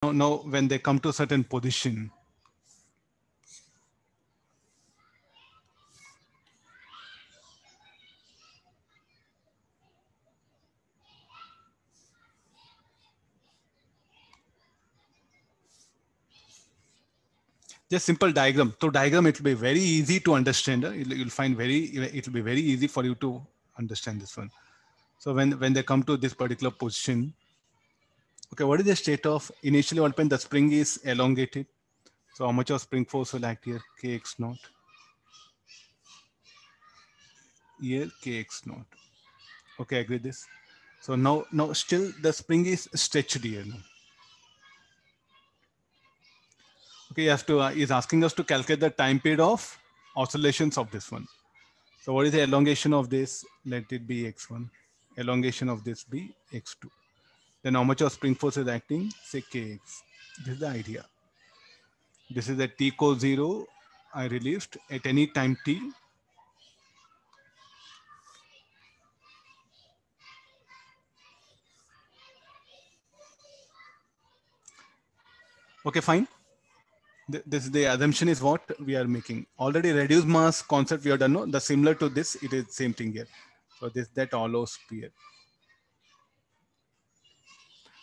Now when they come to a certain position, just simple diagram. So diagram, it will be very easy to understand. You'll find it will be very easy for you to understand this one. So when they come to this particular position, okay, what is the state of initially what when the spring is elongated? So how much of spring force will act here? Kx naught. Here Kx naught. Okay, agree this. So now still the spring is stretched here. Now. Okay, you have to is asking us to calculate the time period of oscillations of this one. So what is the elongation of this? Let it be x1. Elongation of this be x2. Then how much of spring force is acting? Say kx. This is the idea. This is the t equals 0 I released at any time t. Okay, fine. This is the assumption is what we are making. Already reduced mass concept we have done. No? The similar to this, it is same thing here. So this that hollow sphere.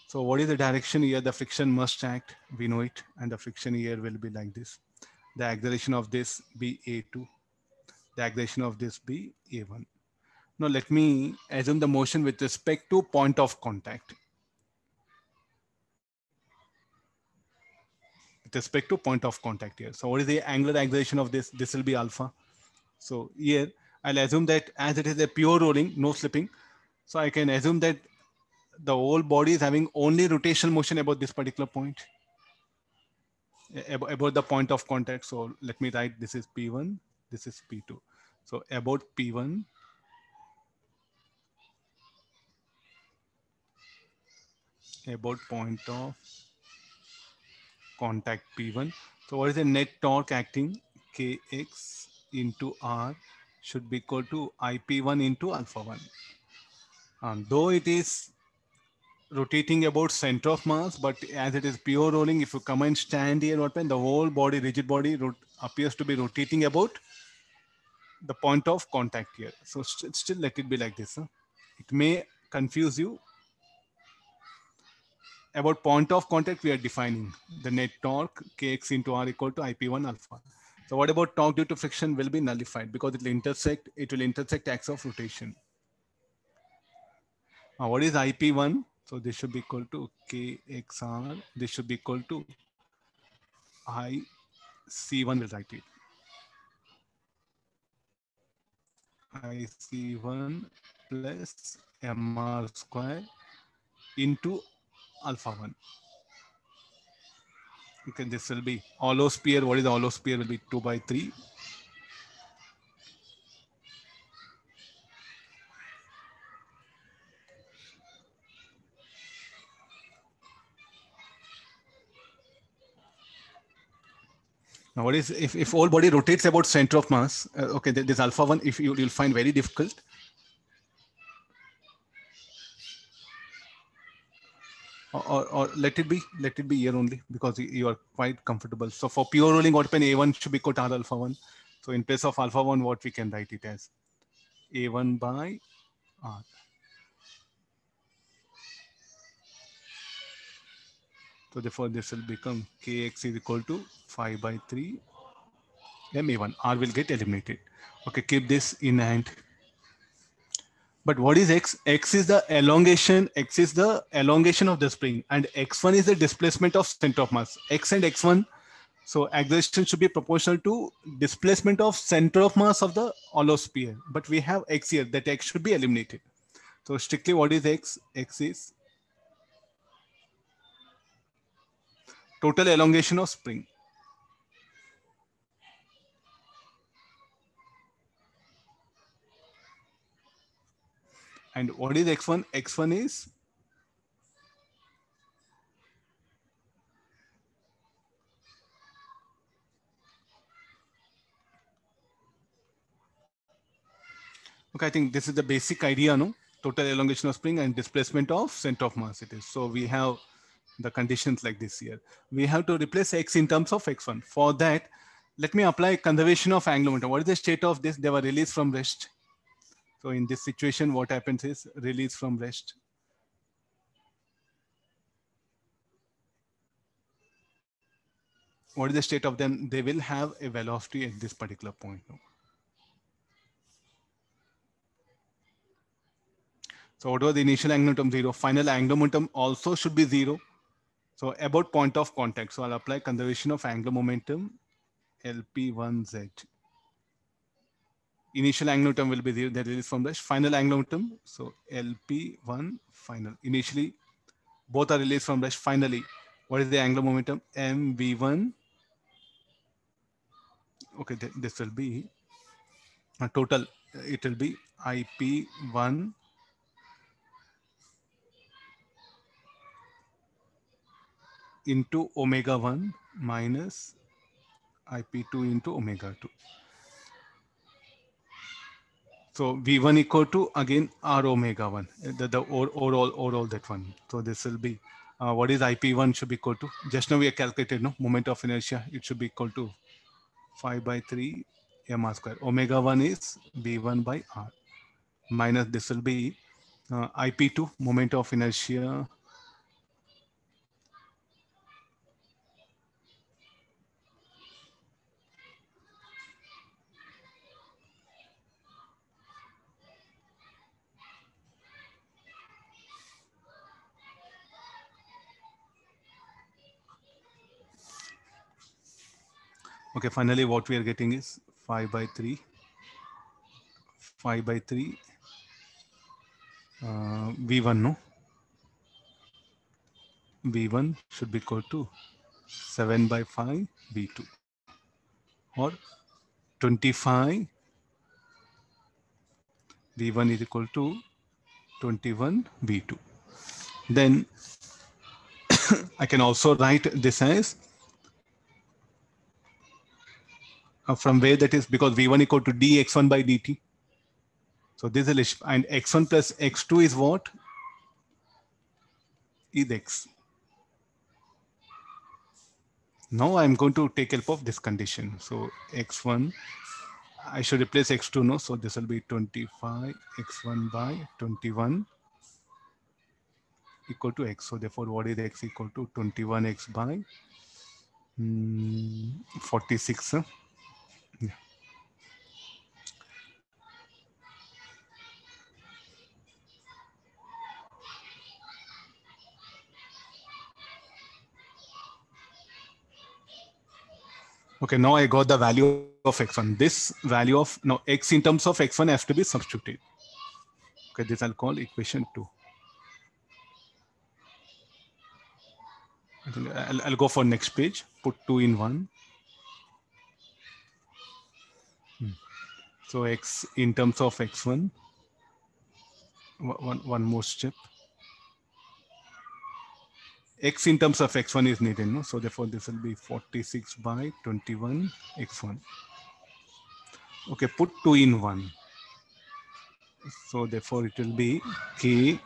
So what is the direction here? The friction must act. We know it, and the friction here will be like this. The acceleration of this be a2. The acceleration of this be a1. Now let me assume the motion with respect to point of contact. With respect to point of contact here. So what is the angular acceleration of this? This will be alpha. So here I'll assume that as it is a pure rolling, no slipping. So I can assume that the whole body is having only rotational motion about this particular point, about the point of contact. So let me write, this is P1, this is P2. So about P1, about point of contact P1. So what is the net torque acting? Kx into R should be equal to IP1 into alpha 1. Though it is rotating about center of mass, but as it is pure rolling, if you come and stand here, what the whole body, rigid body appears to be rotating about the point of contact here. So still let it be like this. Huh? It may confuse you. About point of contact, we are defining the net torque Kx into R equal to IP1 alpha. So what about torque due to friction will be nullified because it will intersect axis of rotation. Now what is IP1? So this should be equal to Kxr. This should be equal to IC1, will write it. IC1 plus MR square into alpha 1. Okay, this will be hollow sphere. What is the hollow sphere? Will be 2 by 3. Now, what is if whole body rotates about center of mass? Okay, this alpha 1, if you'll find very difficult. Or let it be here only because you are quite comfortable. So for pure rolling, what pen A1 should be equal to R alpha 1. So in place of alpha 1, what we can write it as A1 by R. So therefore, this will become Kx is equal to 5 by 3 MA1. R will get eliminated. Okay, keep this in hand. But what is X? X is the elongation. X is the elongation of the spring, and X1 is the displacement of center of mass. X and X1. So acceleration should be proportional to displacement of center of mass of the hollow sphere. But we have X here. That X should be eliminated. So strictly, what is X? X is total elongation of spring. And what is X1? X1 is okay. I think this is the basic idea, no? Total elongation of spring and displacement of center of mass. It is. So we have the conditions like this here. We have to replace x in terms of x1. For that, let me apply conservation of angular momentum. What is the state of this? They were released from rest. So in this situation, what happens is release from rest. What is the state of them? They will have a velocity at this particular point. So what was the initial angular momentum? 0. Final angular momentum also should be 0. So about point of contact. So I'll apply conservation of angular momentum, LP1Z. Initial angular momentum will be 0. That is from the final angular momentum. So LP1 final. Initially, both are released from rest. Finally, what is the angular momentum? MV1. Okay, this will be a total. It will be IP1 into omega 1 minus IP2 into omega 2. So V1 equal to again R omega 1, the overall that one. So this will be, what is IP1 should be equal to? Just now we have calculated, no? Moment of inertia, it should be equal to 5 by 3 mr square. Omega 1 is V1 by R. Minus this will be IP2, moment of inertia. Okay, finally what we are getting is 5 by 3 V1, no? V1 should be equal to 7 by 5 V2 or 25 V1 is equal to 21 V2. Then I can also write this as from where that is, because V1 equal to dx1 by dt. So this is, and x1 plus x2 is what? Is x. Now I'm going to take help of this condition. So x1, I should replace x2, no? So this will be 25 x1 by 21 equal to x. So therefore, what is x equal to? 21x by 46. Yeah. Okay, now I got the value of x1. This value of, now x in terms of x1 has to be substituted. Okay, this I'll call equation 2. I think I'll go for next page, put 2 in 1. So x in terms of x1, one more step. X in terms of x1 is needed, no? So therefore this will be 46 by 21 x1. Okay, put 2 in 1. So therefore it will be k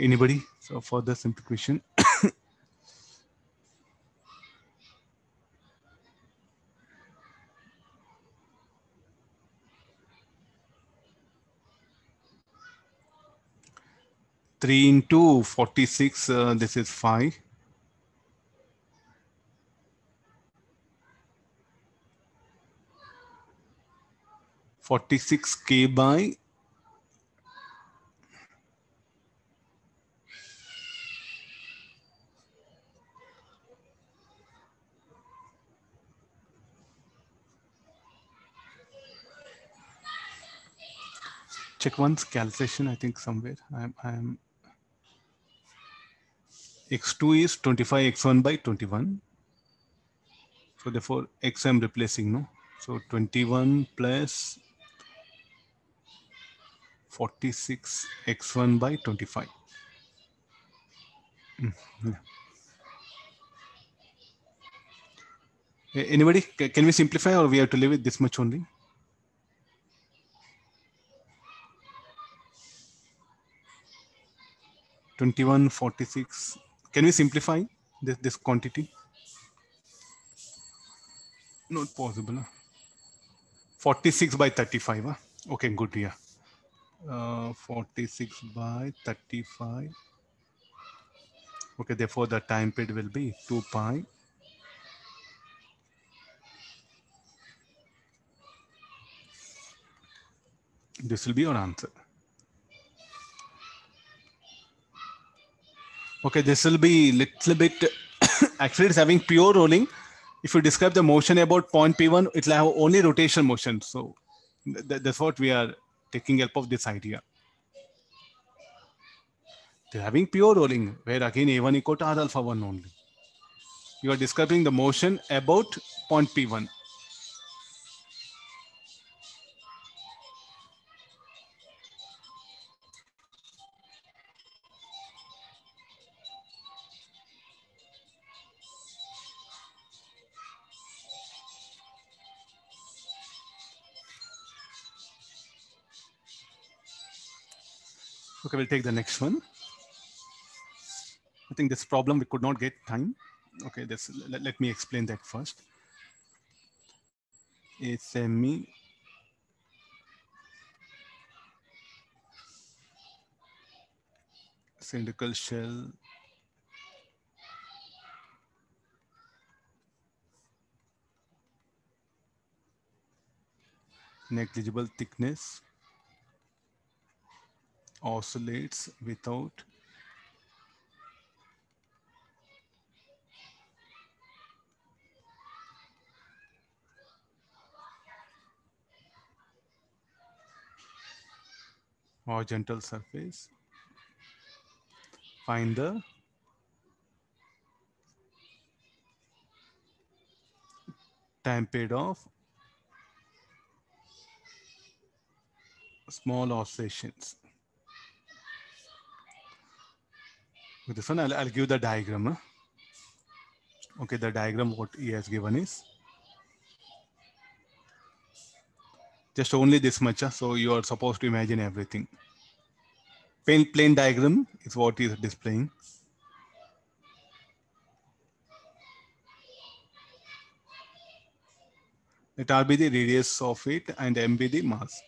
anybody? So for the simplification. Three into 46, this is 5. (46k) by check one's calculation. I think somewhere I'm x2 is 25 x1 by 21. So therefore x I'm replacing, no? So 21 plus 46 x1 by 25. Yeah. Anybody, can we simplify or we have to leave it this much only? Twenty-one 46. Can we simplify this quantity? Not possible. Huh? 46 by 35. Huh? Okay, good. Yeah. 46 by 35. Okay, therefore the time period will be 2 pi. This will be your answer. Okay, this will be little bit, actually it's having pure rolling. If you describe the motion about point P1, it will have only rotation motion. So that's what we are taking help of this idea. They're having pure rolling, where again A1 equal to R alpha 1 only. You are describing the motion about point P1. Okay, we'll take the next one. I think this problem we could not get time. Okay, let me explain that first. A semi cylindrical shell negligible thickness oscillates without horizontal surface. Find the time period of small oscillations. With this one, I'll give the diagram. Huh? Okay, the diagram what he has given is just only this much. Huh? So you are supposed to imagine everything. Plain diagram is what he is displaying. Let R be the radius of it and M be the mass.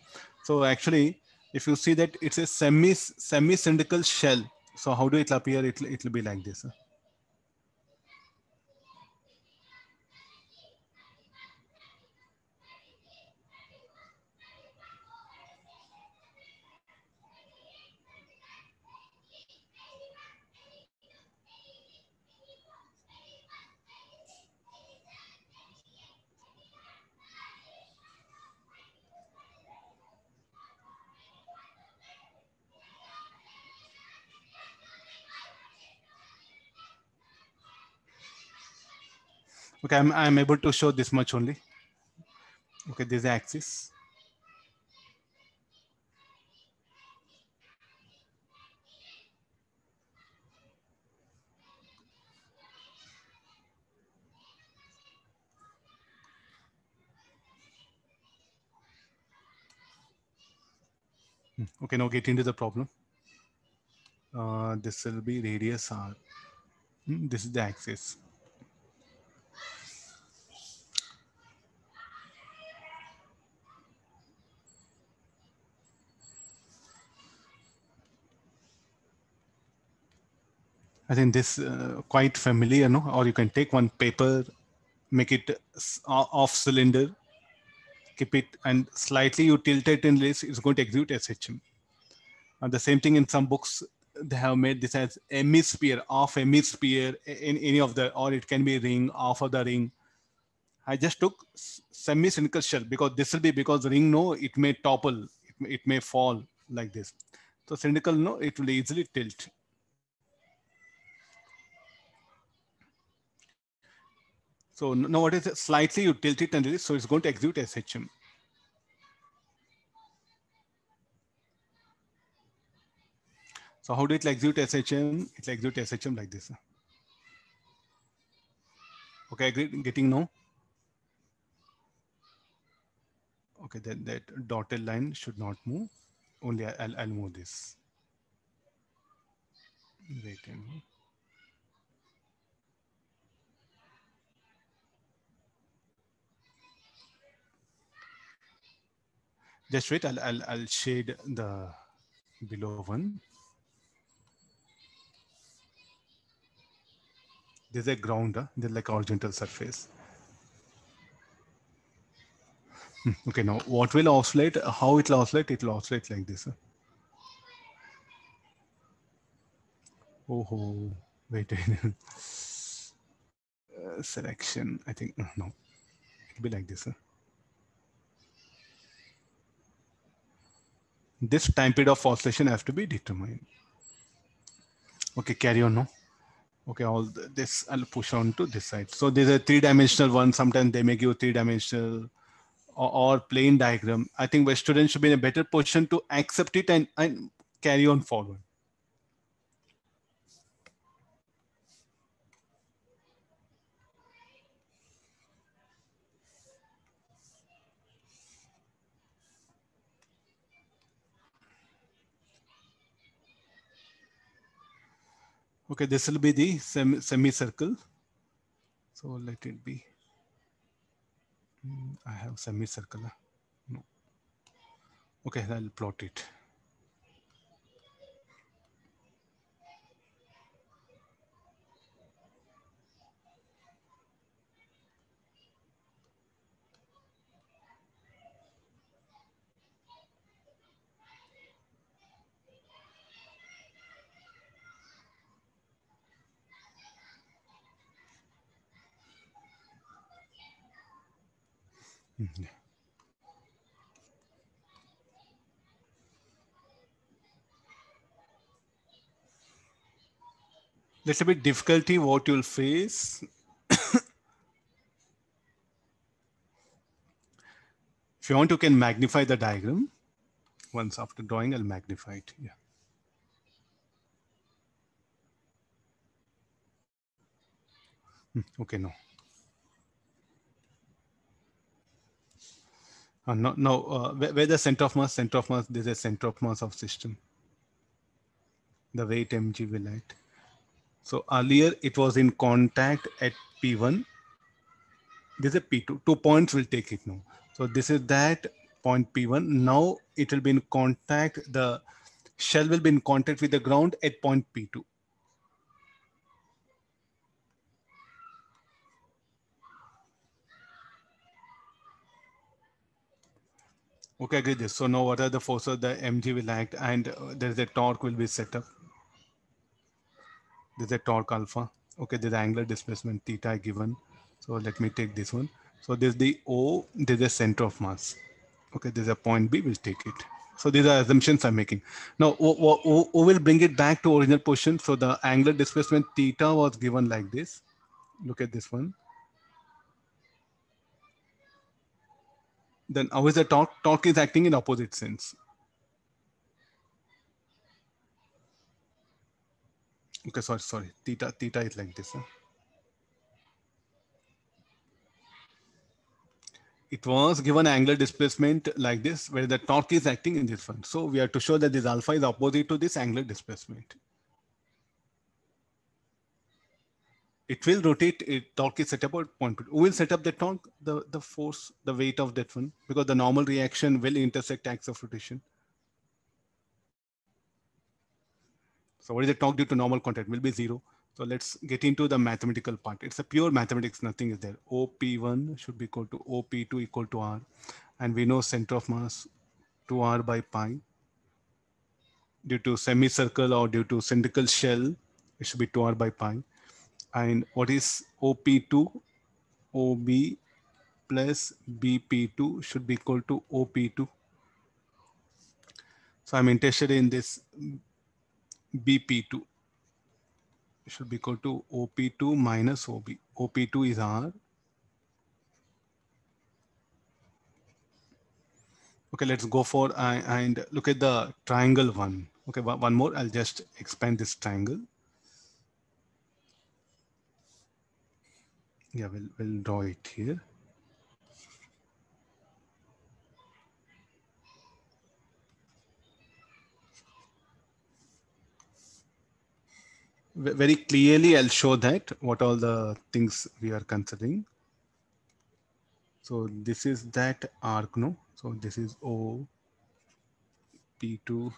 So actually, if you see that it's a semi-cylindrical shell. So how do it appear? It'll be like this. Huh? Okay, I'm able to show this much only. Okay, this is the axis. Okay, now get into the problem. This will be radius R. This is the axis. I think this quite familiar, no? Or you can take one paper, make it off cylinder, keep it, and slightly you tilt it in this, it's going to execute SHM. And the same thing in some books, they have made this as hemisphere, off hemisphere, in any of the, or it can be ring, off of the ring. I just took semi-cylindrical shell because this will be because ring, no, it may topple, it may fall like this. So cylindrical, no, it will easily tilt. So now what is it? Slightly you tilt it and release, so it's going to execute SHM. So how do it execute SHM? It execute SHM like this. Okay, getting no? Okay, then that dotted line should not move. Only I'll move this. Wait a minute. Just wait, I'll shade the below one. There's a ground, there's like horizontal surface. Okay, now what will oscillate? How it will oscillate? It will oscillate like this. Oh, wait a minute. Selection, I think, no, it'll be like this. This time period of oscillation has to be determined. Okay, carry on now. Okay, all this I'll push on to this side. So there's a three-dimensional one. Sometimes they make you three-dimensional or plain diagram. I think where students should be in a better position to accept it and carry on forward. Okay, this will be the semicircle. So let it be. I have semicircle. No. Okay, I'll plot it. Yeah. Little bit difficulty what you'll face. If you want, you can magnify the diagram. Once after drawing, I'll magnify it. Yeah. Okay, no. No, where the center of mass, there's a center of mass of system. The weight mg will act. So earlier it was in contact at P1. This is a P2. 2 points will take it now. So this is that point P1. Now it will be in contact. The shell will be in contact with the ground at point P2. Okay, I get this. So now what are the forces the mg will act and there's a torque will be set up. There's a torque alpha. Okay, there's angular displacement theta given. So let me take this one. So there's the O, there's a center of mass. Okay, there's a point B, we'll take it. So these are assumptions I'm making. Now, O will bring it back to original position. So the angular displacement theta was given like this. Look at this one. Then how is the torque? Torque is acting in opposite sense. Okay, sorry. Theta is like this. Huh? It was given angular displacement like this, where the torque is acting in this one. So we have to show that this alpha is opposite to this angular displacement. It will rotate, torque is set up at point. Who will set up the torque? The force, the weight of that one, because the normal reaction will intersect axis of rotation. So what is the torque due to normal contact? Will be 0. So let's get into the mathematical part. It's a pure mathematics, nothing is there. OP1 should be equal to OP2 equal to R. And we know center of mass 2R by pi. Due to semicircle or due to cylindrical shell, it should be 2R by pi. And what is OP2? OB plus BP2 should be equal to OP2. So I'm interested in this BP2. It should be equal to OP2 minus OB. OP2 is R. Okay, let's go for and look at the triangle one. Okay, one more. I'll just expand this triangle. Yeah, we'll draw it here. Very clearly, I'll show that what all the things we are considering. So this is that arc, no? So this is O, P2,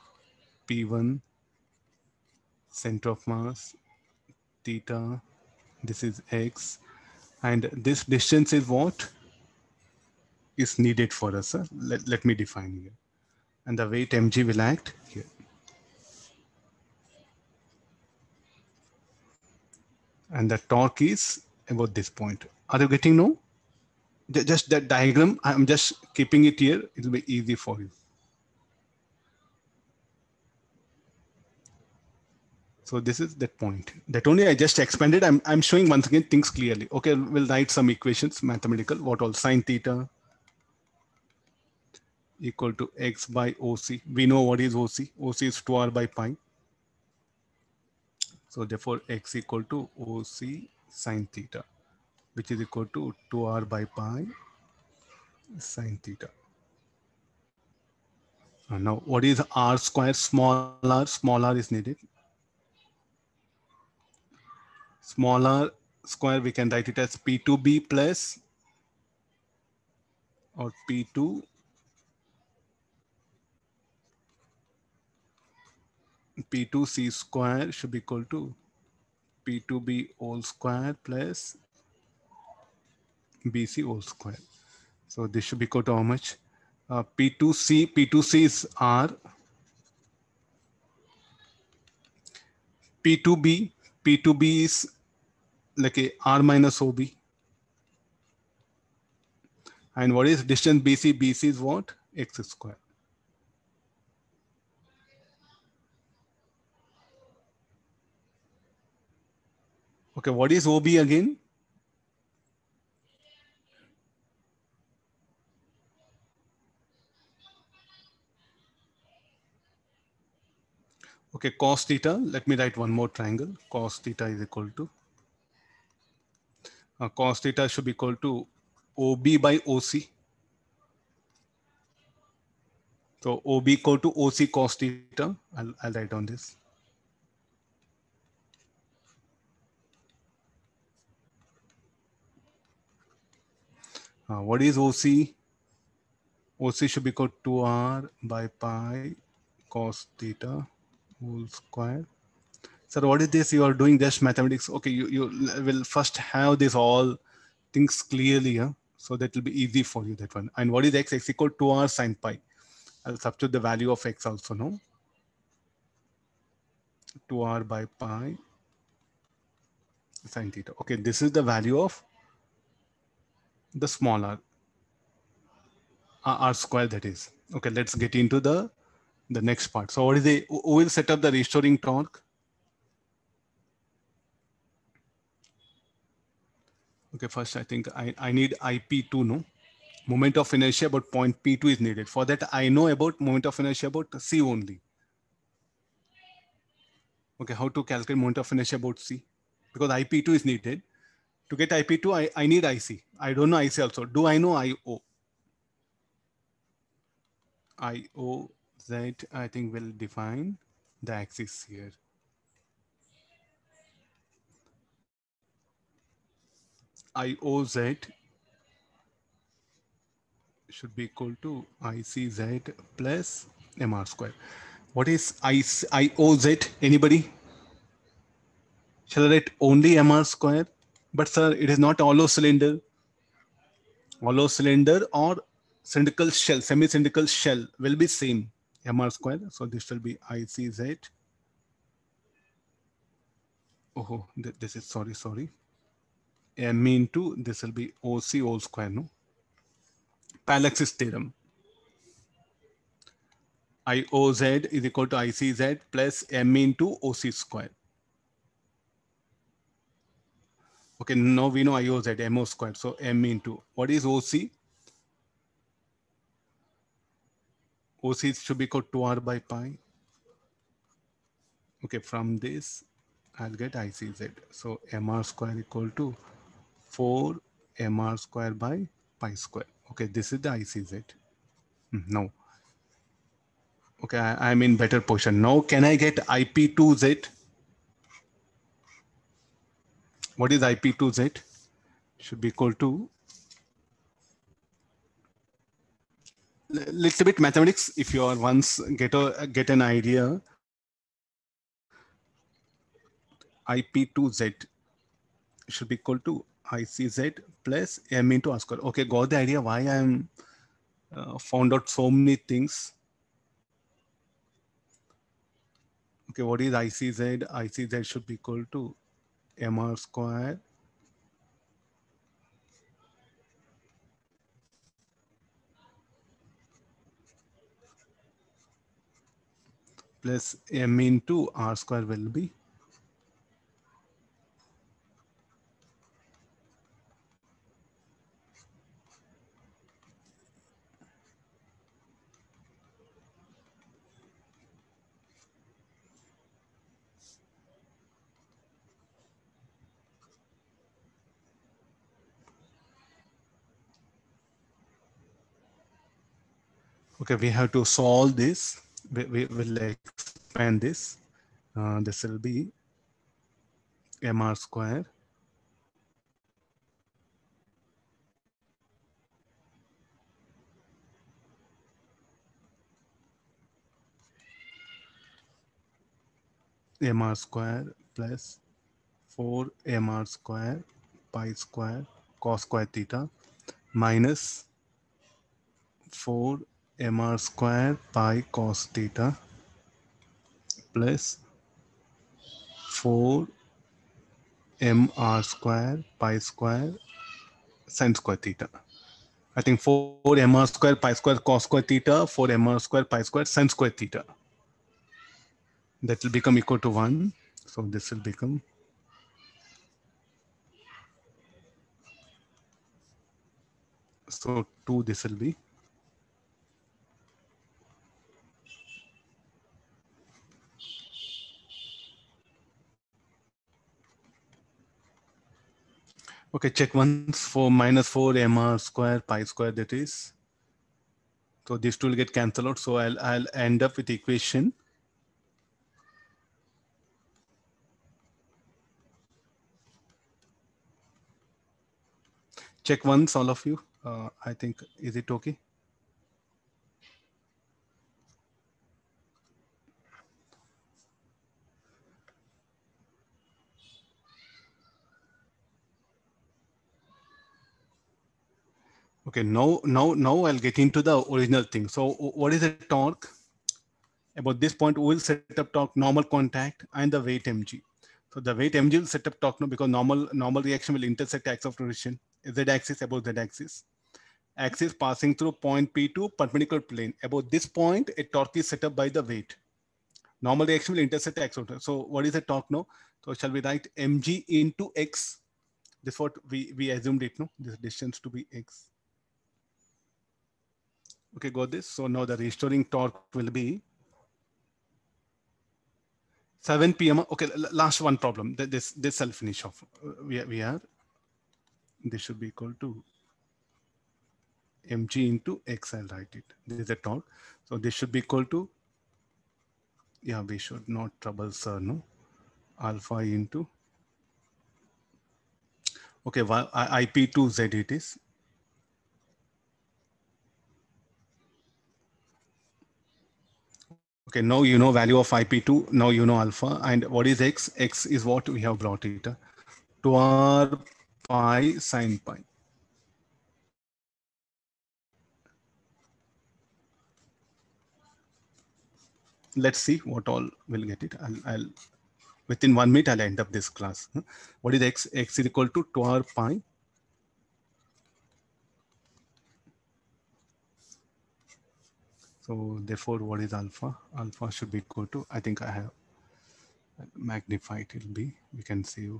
P1, center of mass, theta, this is X, and this distance is what is needed for us. Let me define here. And the weight mg will act here. And the torque is about this point. Are you getting no? Just that diagram, I'm just keeping it here. It'll be easy for you. So this is that point. That only I just expanded. I'm showing once again things clearly. Okay, we'll write some equations, mathematical. What all? Sine theta equal to x by OC. We know what is OC. OC is 2r by pi. So therefore x equal to OC sine theta, which is equal to 2r by pi sine theta. Now what is r square? Small r. Small r is needed. Small r square, we can write it as P2B plus or P2 P2C square should be equal to P2B whole square plus BC whole square. So this should be equal to how much? P2C is R. P2B is like a R minus OB. And what is distance BC? BC is what? X square. Okay, what is OB again? Okay, cos theta. Let me write one more triangle. Cos theta is equal to cos theta should be equal to OB by OC. So OB equal to OC cos theta. I'll write down this. What is OC? OC should be equal to 2r by pi cos theta whole square. Sir, what is this? You are doing just mathematics. Okay, you will first have this all things clearly, huh? So that will be easy for you, that one. And what is x? X equal to 2r sine pi. I'll substitute the value of x also, no? 2r by pi sine theta. Okay, this is the value of the small r square, that is. Okay, let's get into the next part. So what is the, who will set up the restoring torque? Okay, first I think I need IP2, no? Moment of inertia about point P2 is needed. For that, I know about moment of inertia about C only. Okay, how to calculate moment of inertia about C? Because IP2 is needed. To get IP2, I need IC. I don't know IC also. Do I know IO? IOZ, I think will define the axis here. IOZ should be equal to ICZ plus MR square. What is IOZ? Anybody? Shall I write only MR square? But sir, it is not hollow cylinder. Hollow cylinder or cylindrical shell, semi-cylindrical shell will be same, MR square. So this will be ICZ. Oh, this is sorry. M into this will be OC whole square, no? Palaxis theorem. IOZ is equal to ICZ plus M into OC square. Okay, now we know IOZ, MO square. So M into, what is OC? OC should be equal to 2R by pi. Okay, from this, I'll get ICZ. So MR square equal to 4 MR square by pi square. Okay, this is the ICZ. No. Okay, I'm in better position. Now, can I get IP2Z? What is IP2Z? Should be equal to little bit mathematics. If you are once get an idea, IP2Z should be equal to ICZ plus M into R square. Okay, got the idea why I'm found out so many things. Okay, what is ICZ? ICZ should be equal to MR square plus M into R square will be. Okay, we have to solve this. We will expand this. This will be MR square MR square plus 4 MR square pi square cos square theta minus 4 MR square pi cos theta plus 4 MR square pi square sin square theta. I think 4 MR square pi square cos square theta, 4 MR square pi square sin square theta. That will become equal to 1. So this will become, so 2 this will be. Okay, check once for minus 4 MR square pi square, that is. So these two will get cancelled out. So I'll end up with equation. Check once, all of you. I think, is it okay? Okay, now I'll get into the original thing. So what is the torque? About this point, we will set up torque, normal contact, and the weight mg. So the weight mg will set up torque now because normal reaction will intersect axis of rotation, z axis above z axis. Axis passing through point P2 perpendicular plane. About this point, a torque is set up by the weight. Normal reaction will intersect axis of rotation. So what is the torque now? So shall we write mg into x? This is what we assumed it, no? This distance to be x. Okay, got this. So now the restoring torque will be 7 p.m. Okay, last one problem. This I'll finish off. We are, this should be equal to mg into x. I'll write it. This is the torque. So this should be equal to, yeah, we should not trouble sir, no? Alpha into, okay, IP2Z it is. Okay, now you know value of IP2. Now you know alpha. And what is x? X is what we have brought it. 2r pi sine pi. Let's see what all will get it. I'll within 1 minute, I'll end up this class. What is x? X is equal to 2r pi. So therefore, what is alpha? Alpha should be equal to, I think I have magnified, it'll be, we can see.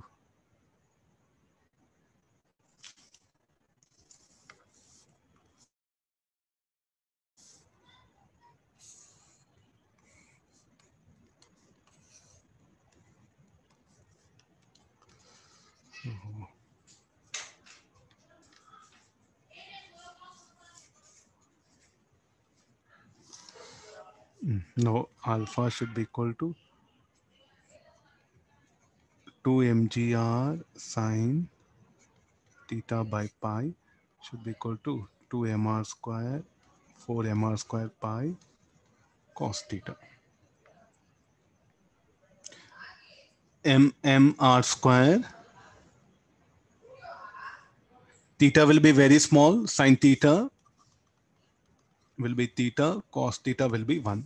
No, alpha should be equal to 2 mgr sine theta by pi should be equal to 2 mr square 4 mr square pi cos theta. mmr square, theta will be very small, sine theta will be theta, cos theta will be 1.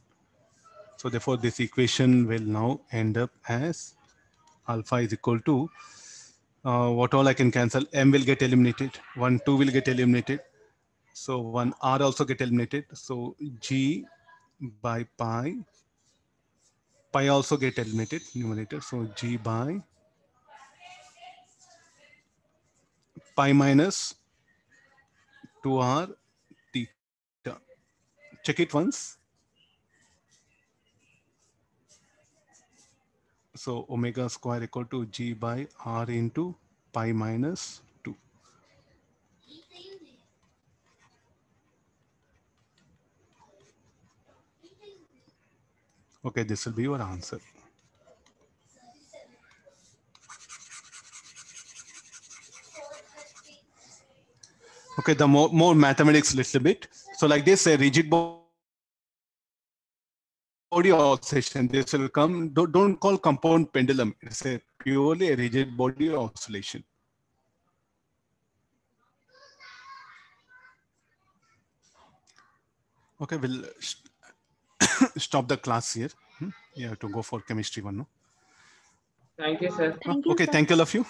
So therefore this equation will now end up as alpha is equal to what all I can cancel, m will get eliminated, 1 2 will get eliminated, so 1 r also get eliminated, so g by pi also get eliminated numerator, so g by pi minus 2r theta. Check it once. So omega square equal to g by r into pi minus 2. Okay, this will be your answer. Okay, the more mathematics little bit. So like this, a rigid body oscillation, this will come, don't call compound pendulum. It's a purely a rigid body oscillation. Okay, we'll stop the class here. You have to go for chemistry one, no? Thank you, sir. Thank you, Okay, sir. thank you all of you.